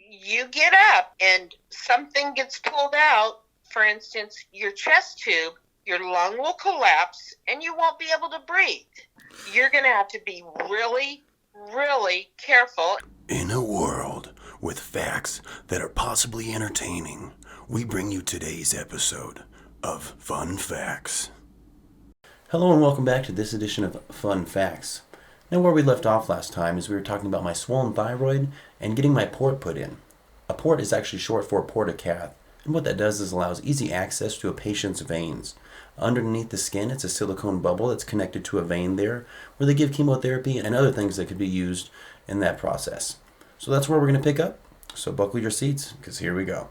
you get up and something gets pulled out, for instance, your chest tube, your lung will collapse and you won't be able to breathe. You're going to have to be really, really careful. In a world with facts that are possibly entertaining, we bring you today's episode of Fun Facts. Hello and welcome back to this edition of Fun Facts. Now, where we left off last time is we were talking about my swollen thyroid and getting my port put in. A port is actually short for portacath, and what that does is allows easy access to a patient's veins. Underneath the skin, it's a silicone bubble that's connected to a vein there, where they give chemotherapy and other things that could be used in that process. So that's where we're going to pick up. So buckle your seats, because here we go.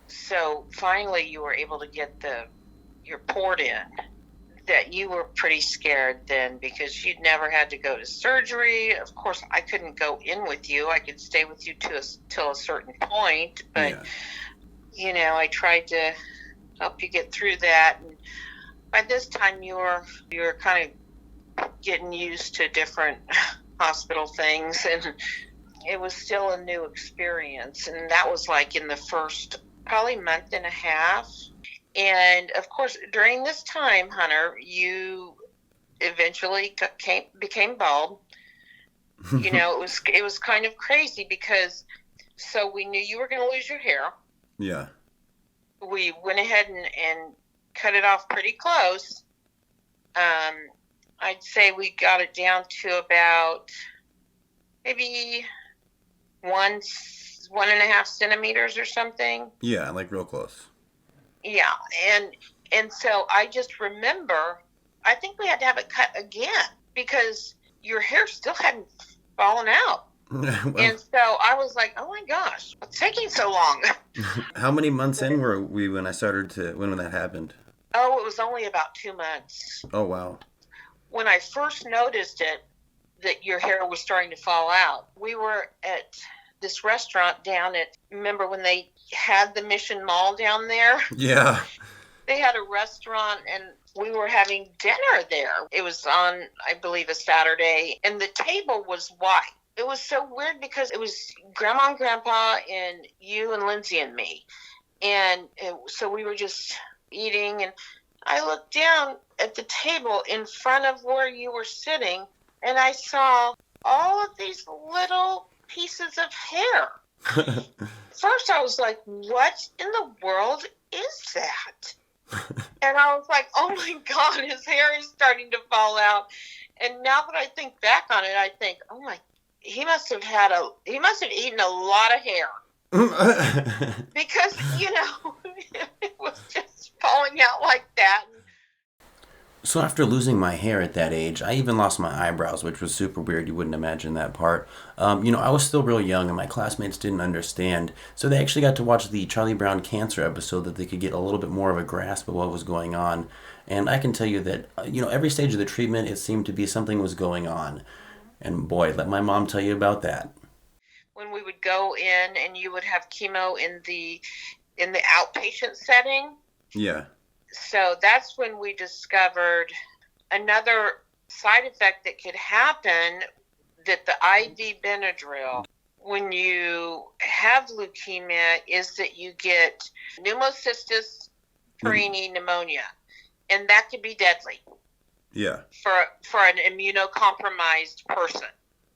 So finally you were able to get your port in. That you were pretty scared then because you'd never had to go to surgery. Of course, I couldn't go in with you. I could stay with you till a certain point, but I tried to help you get through that. And by this time, you were kind of getting used to different hospital things, and it was still a new experience. And that was like in the first probably month and a half. And of course, during this time, Hunter, you eventually became bald. It was kind of crazy because so we knew you were going to lose your hair. Yeah. We went ahead and cut it off pretty close. I'd say we got it down to about maybe 1.5 centimeters or something. Yeah, like real close. Yeah, and so I just remember, I think we had to have it cut again because your hair still hadn't fallen out. Well, and so I was like, oh my gosh, what's taking so long? How many months in were we when that happened? Oh, it was only about 2 months. Oh, wow. When I first noticed it, that your hair was starting to fall out, we were at this restaurant down remember when they had the Mission Mall down there? Yeah. They had a restaurant and we were having dinner there. It was on, I believe, a Saturday, and the table was white. It was so weird because it was Grandma and Grandpa and you and Lindsay and me. And so we were just eating, and I looked down at the table in front of where you were sitting, and I saw all of these little pieces of hair. First I was like, what in the world is that? And I was like, oh my God, his hair is starting to fall out. And now that I think back on it, I think, oh my, he must have eaten a lot of hair. Because, it was just falling out like that. So after losing my hair at that age, I even lost my eyebrows, which was super weird. You wouldn't imagine that part. I was still real young, and my classmates didn't understand. So they actually got to watch the Charlie Brown Cancer episode that they could get a little bit more of a grasp of what was going on. And I can tell you that, every stage of the treatment, it seemed to be something was going on. And boy, let my mom tell you about that. When we would go in and you would have chemo in the outpatient setting. Yeah. So that's when we discovered another side effect that could happen, that the IV Benadryl, when you have leukemia, is that you get Pneumocystis, Perini, Pneumonia, and that could be deadly. Yeah. For an immunocompromised person.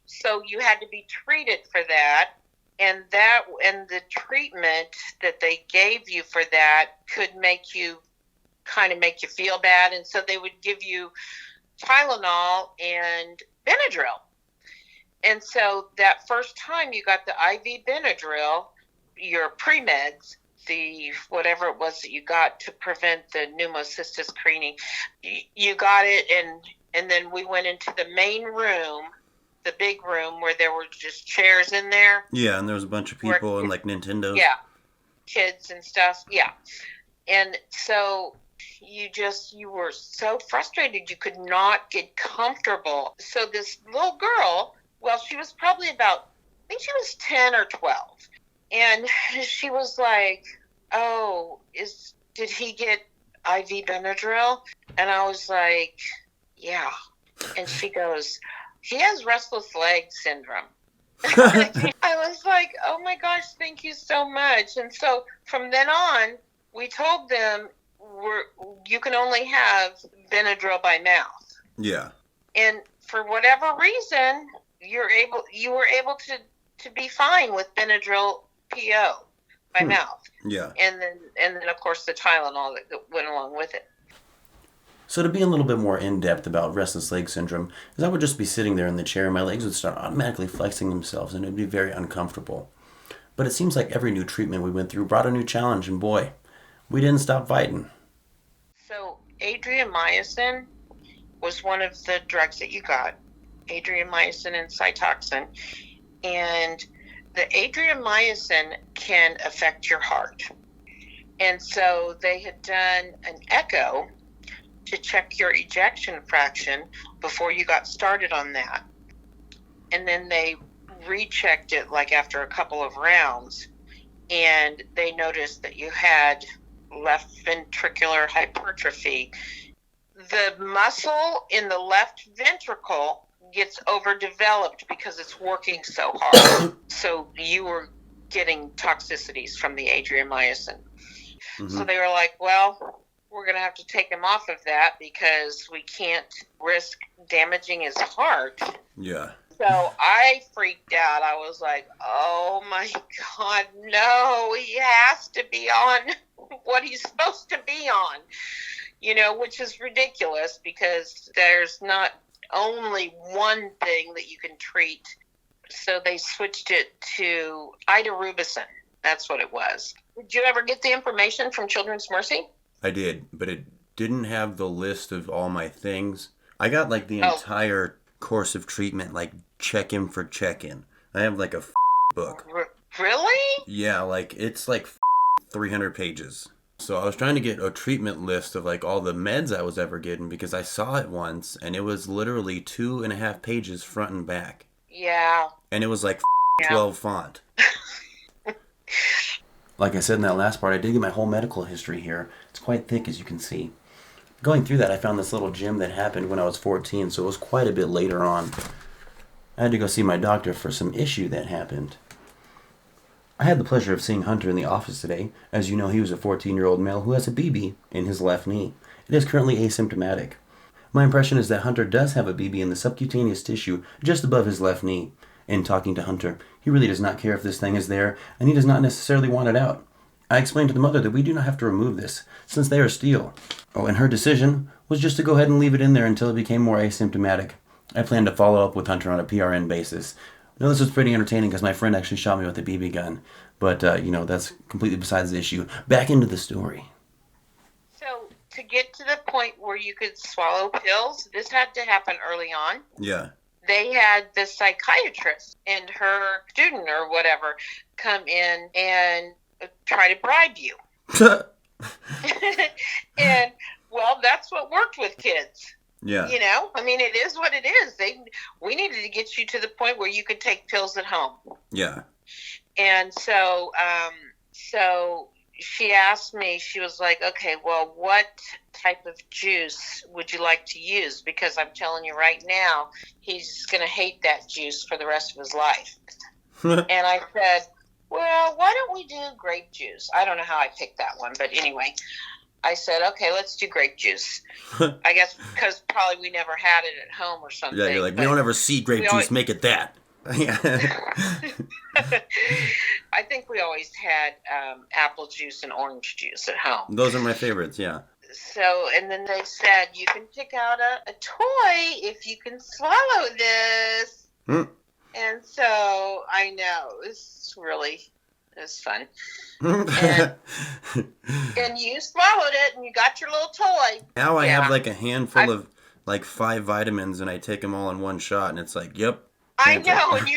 So you had to be treated for that, and the treatment that they gave you for that could make you feel bad, and so they would give you Tylenol and Benadryl. And so that first time you got the IV Benadryl, your pre-meds, the whatever it was that you got to prevent the pneumocystis creating, you got it, and then we went into the main room, the big room where there were just chairs in there. Yeah, and there was a bunch of people and like Nintendos. Yeah, kids and stuff. Yeah, and so you were so frustrated you could not get comfortable. So this little girl, well, she was probably about, I think she was 10 or 12. And she was like, oh, did he get IV Benadryl? And I was like, yeah. And she goes, he has restless leg syndrome. I was like, oh my gosh, thank you so much. And so from then on, we told them you can only have Benadryl by mouth. Yeah. And for whatever reason, you were able to be fine with Benadryl PO by mouth. Yeah. And then of course the Tylenol that went along with it. So to be a little bit more in-depth about restless leg syndrome, is I would just be sitting there in the chair and my legs would start automatically flexing themselves and it would be very uncomfortable. But it seems like every new treatment we went through brought a new challenge, and boy, we didn't stop fighting. So adriamycin was one of the drugs that you got, adriamycin and Cytoxin. And the adriamycin can affect your heart. And so they had done an echo to check your ejection fraction before you got started on that. And then they rechecked it like after a couple of rounds, and they noticed that you had left ventricular hypertrophy. The muscle in the left ventricle gets overdeveloped because it's working so hard. So you were getting toxicities from the adriamycin. Mm-hmm. So they were like, well, we're going to have to take him off of that because we can't risk damaging his heart. Yeah. So I freaked out. I was like, oh my God, no, he has to be on what he's supposed to be on, which is ridiculous because there's not only one thing that you can treat. So they switched it to idarubicin. That's what it was. Did you ever get the information from Children's Mercy? I did, but it didn't have the list of all my things. I got like the entire course of treatment, like check-in for check-in. I have like a book. Really? Yeah, like it's like 300 pages. So I was trying to get a treatment list of like all the meds I was ever getting because I saw it once and it was literally 2.5 pages front and back. Yeah. And it was like 12 font. Like I said in that last part, I did get my whole medical history here. It's quite thick, as you can see. Going through that, I found this little gym that happened when I was 14, so it was quite a bit later on. I had to go see my doctor for some issue that happened. I had the pleasure of seeing Hunter in the office today. As you know, he was a 14-year-old male who has a BB in his left knee. It is currently asymptomatic. My impression is that Hunter does have a BB in the subcutaneous tissue just above his left knee. In talking to Hunter, he really does not care if this thing is there, and he does not necessarily want it out. I explained to the mother that we do not have to remove this, since they are steel. Oh, and her decision was just to go ahead and leave it in there until it became more asymptomatic. I plan to follow up with Hunter on a PRN basis. Now, this was pretty entertaining because my friend actually shot me with a BB gun. But, that's completely besides the issue. Back into the story. So, to get to the point where you could swallow pills, this had to happen early on. Yeah. They had the psychiatrist and her student or whatever come in and try to bribe you. And, well, that's what worked with kids. Yeah. It is what it is. We needed to get you to the point where you could take pills at home. Yeah. And so she asked me, she was like, okay, well, what type of juice would you like to use? Because I'm telling you right now, he's going to hate that juice for the rest of his life. And I said, well, why don't we do grape juice? I don't know how I picked that one, but anyway, I said, okay, let's do grape juice. I guess because probably we never had it at home or something. Yeah, you're like, we don't ever see grape juice, make it that. I think we always had apple juice and orange juice at home. Those are my favorites, yeah. So, and then they said, you can pick out a toy if you can swallow this. And so, I know, it's fun. And you swallowed it and you got your little toy. Now I have like a handful of like 5 vitamins and I take them all in one shot and it's like, yep. I know, and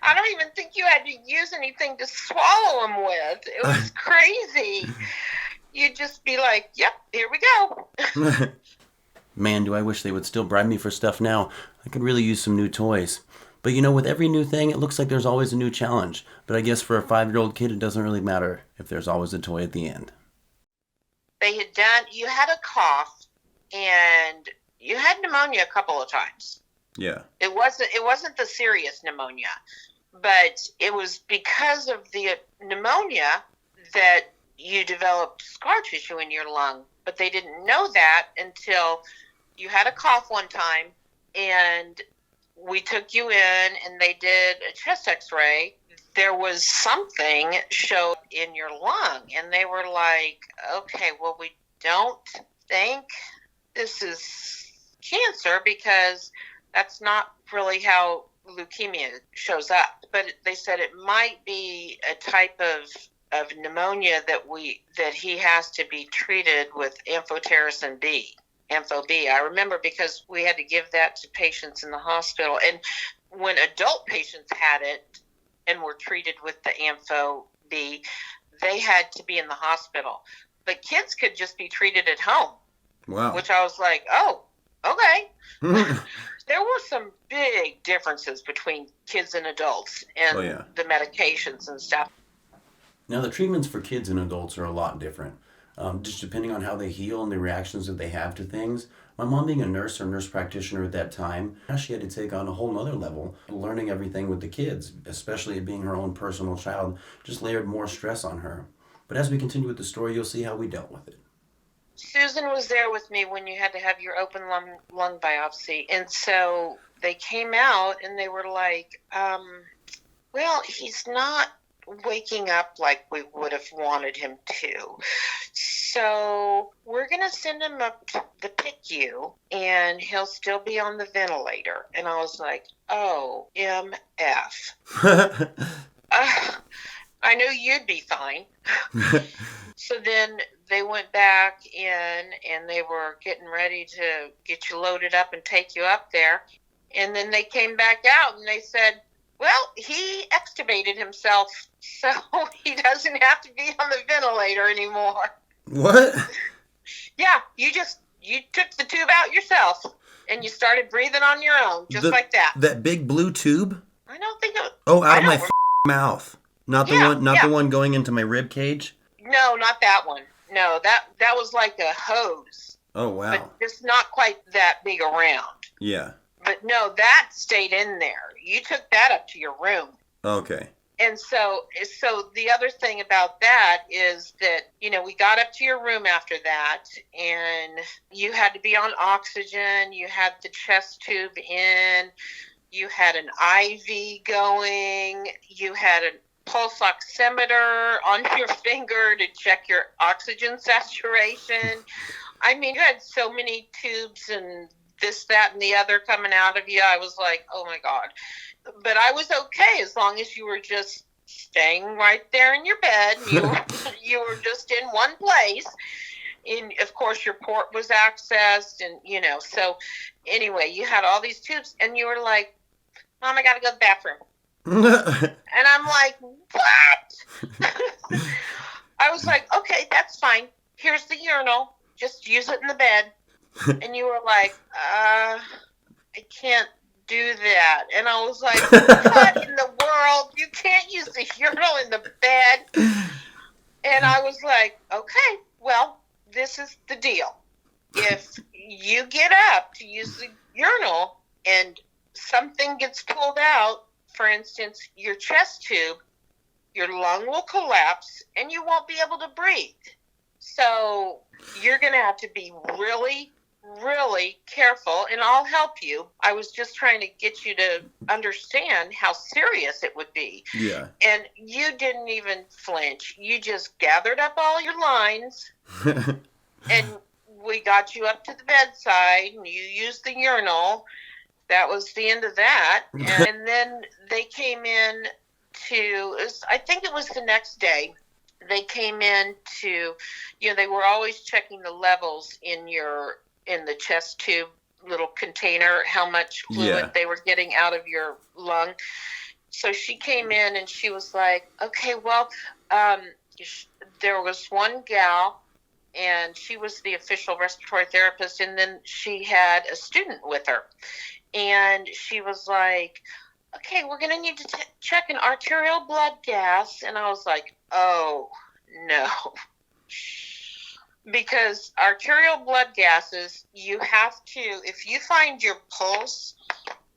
I don't even think you had to use anything to swallow them with. It was crazy. You'd just be like, yep, here we go. Man, do I wish they would still bribe me for stuff now. I could really use some new toys. But with every new thing, it looks like there's always a new challenge. But I guess for a 5-year-old kid, it doesn't really matter if there's always a toy at the end. You had a cough, and you had pneumonia a couple of times. Yeah. It wasn't the serious pneumonia. but it was because of the pneumonia that you developed scar tissue in your lung. But they didn't know that until you had a cough one time, and we took you in and they did a chest x-ray. There was something showed in your lung, and they were like, okay, well, we don't think this is cancer, because that's not really how leukemia shows up. But they said it might be a type of pneumonia that he has to be treated with amphotericin B. Ampho B. I remember because we had to give that to patients in the hospital. And when adult patients had it and were treated with the Ampho B, they had to be in the hospital. But kids could just be treated at home. Wow. Which I was like, oh, okay. There were some big differences between kids and adults and the medications and stuff. Now, the treatments for kids and adults are a lot different. Just depending on how they heal and the reactions that they have to things. My mom, being a nurse or nurse practitioner at that time, she had to take on a whole nother level, learning everything with the kids, especially being her own personal child, just layered more stress on her. But as we continue with the story, you'll see how we dealt with it. Susan was there with me when you had to have your open lung biopsy. And so they came out and they were like, well, he's not waking up like we would have wanted him to. So we're going to send him up to the PICU and he'll still be on the ventilator. And I was like, oh, MF. I knew you'd be fine. So then they went back in and they were getting ready to get you loaded up and take you up there. And then they came back out and they said, well, he extubated himself, so he doesn't have to be on the ventilator anymore. What? Yeah, you took the tube out yourself and you started breathing on your own, just like that. That big blue tube? I don't think it was... Oh, out of my mouth. Not the one going into my rib cage? No, not that one. No, that was like a hose. Oh, wow. But just not quite that big around. Yeah. But no, that stayed in there. You took that up to your room. Okay. And so the other thing about that is that, we got up to your room after that, and you had to be on oxygen. You had the chest tube in. You had an IV going. You had a pulse oximeter on your finger to check your oxygen saturation. I mean, you had so many tubes and this, that, and the other coming out of you. I was like, oh my God. But I was okay as long as you were just staying right there in your bed. You were just in one place. And of course your port was accessed, and so anyway, you had all these tubes and you were like, Mom, I gotta go to the bathroom. And I'm like, what? I was like, okay, that's fine. Here's the urinal. Just use it in the bed. And you were like, I can't do that. And I was like, what in the world? You can't use the urinal in the bed. And I was like, okay, well, this is the deal. If you get up to use the urinal and something gets pulled out, for instance, your chest tube, your lung will collapse and you won't be able to breathe. So you're going to have to be really, really careful, and I'll help you. I was just trying to get you to understand how serious it would be. Yeah. And you didn't even flinch. You just gathered up all your lines and we got you up to the bedside and you used the urinal. That was the end of that. And then they came in I think it was the next day, they came in to, they were always checking the levels in the chest tube little container, how much fluid they were getting out of your lung. So she came in and she was like, okay, well, there was one gal and she was the official respiratory therapist, and then she had a student with her. And she was like, okay, we're going to need to check an arterial blood gas. And I was like, oh, no. Because arterial blood gases, you have to, if you find your pulse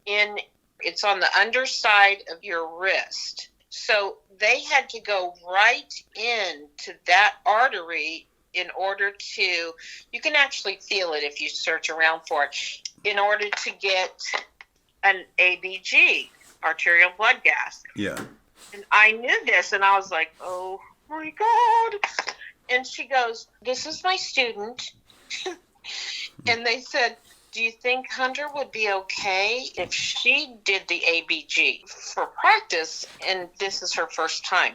in It's on the underside of your wrist. So they had to go right into that artery in order to, you can actually feel it if you search around for it, in order to get an ABG, arterial blood gas. Yeah. And I knew this, and I was like, oh my God. And she goes, this is my student. And they said, do you think Hunter would be okay if she did the ABG for practice, and this is her first time?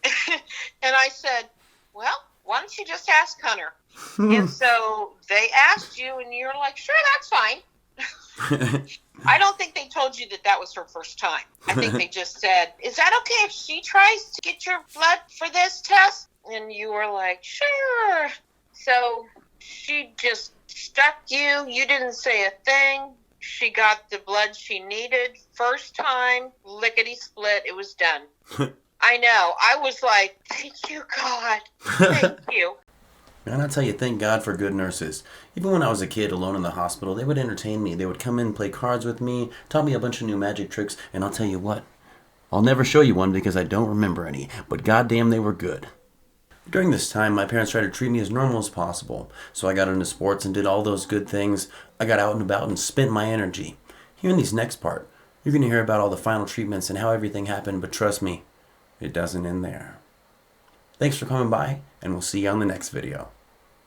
And I said, well, why don't you just ask Hunter? And so they asked you, and you're like, sure, that's fine. I don't think they told you that that was her first time. I think they just said, is that okay if she tries to get your blood for this test? And you were like, sure. So she just stuck you. You didn't say a thing. She got the blood she needed. First time, lickety-split, it was done. I know. I was like, thank you, God. Thank you. And I tell you, thank God for good nurses. Even when I was a kid alone in the hospital, they would entertain me. They would come in, play cards with me, taught me a bunch of new magic tricks, and I'll tell you what, I'll never show you one because I don't remember any, but goddamn they were good. During this time, my parents tried to treat me as normal as possible, so I got into sports and did all those good things. I got out and about and spent my energy. Here in these next part, you're going to hear about all the final treatments and how everything happened, but trust me, it doesn't end there. Thanks for coming by, and we'll see you on the next video.